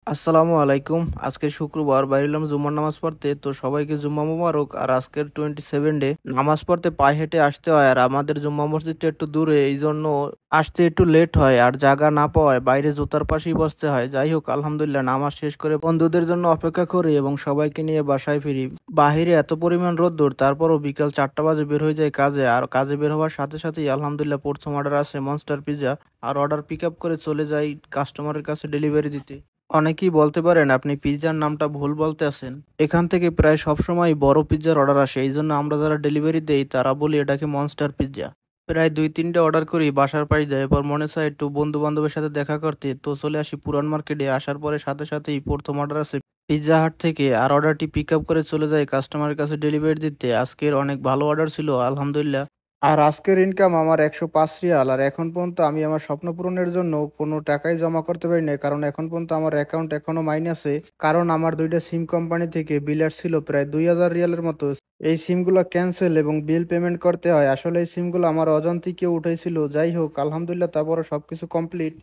আসসালামু আলাইকুম। আজকে শুক্রবার বাইরেলাম জুম্মার নামাজ পড়তে, তো সবাইকে জুম্মা মোবারক। আর আজকের 27 ডে নামাজ পড়তে পায়ে হেঁটে আসতে হয়, আর আমাদের জুম্মা মসজিদটা একটু দূরে, এই জন্য আসতে একটু লেট হয়, আর জায়গা না পাওয়ায় বাইরে জুতার পাশেই বসতে হয়। যাই হোক, আলহামদুলিল্লাহ নামাজ শেষ করে বন্ধুদের জন্য অপেক্ষা করি এবং সবাইকে নিয়ে বাসায় ফিরি। বাহিরে এত পরিমাণ রোদ্দুর, তারপরও বিকাল 4টা বাজে বের হয়ে যায় কাজে। আর কাজে বের হওয়ার সাথে সাথেই আলহামদুলিল্লাহ প্রথম অর্ডার আসে মনস্টার পিৎজা, আর অর্ডার পিক আপ করে চলে যাই কাস্টমারের কাছে ডেলিভারি দিতে। অনেকেই বলতে পারেন আপনি পিৎজার নামটা ভুল বলতে আছেন। এখান থেকে প্রায় সবসময় বড় পিৎজার অর্ডার আসে, এই জন্য আমরা যারা ডেলিভারি দেই তারা বলি এটাকে মনস্টার পিৎজা। প্রায় 2-3টে অর্ডার করি, বাসার পাশ দেয়, এরপর মনে চায় একটু বন্ধু বান্ধবের সাথে দেখা করতে, তো চলে আসি পুরান মার্কেটে। আসার পরে সাথে সাথেই প্রথম অর্ডার আছে পিৎজা হাট থেকে, আর অর্ডারটি পিক আপ করে চলে যায় কাস্টমারের কাছে ডেলিভারি দিতে। আজকের অনেক ভালো অর্ডার ছিল আলহামদুলিল্লাহ। আর আজকের ইনকাম আমার 105 রিয়াল। আর এখন পর্যন্ত আমি আমার স্বপ্ন পূরণের জন্য কোনো টাকাই জমা করতে পারি না, কারণ এখন পর্যন্ত আমার অ্যাকাউন্ট এখনো মাইনাসে। কারণ আমার দুইটা সিম কোম্পানি থেকে বিল আসছিল প্রায় 2000 রিয়ালের মতো। এই সিমগুলো ক্যান্সেল এবং বিল পেমেন্ট করতে হয়। আসলে এই সিমগুলো আমার অজান্তিকে উঠেছিল। যাই হোক, আলহামদুলিল্লাহ তারপরে সবকিছু কমপ্লিট।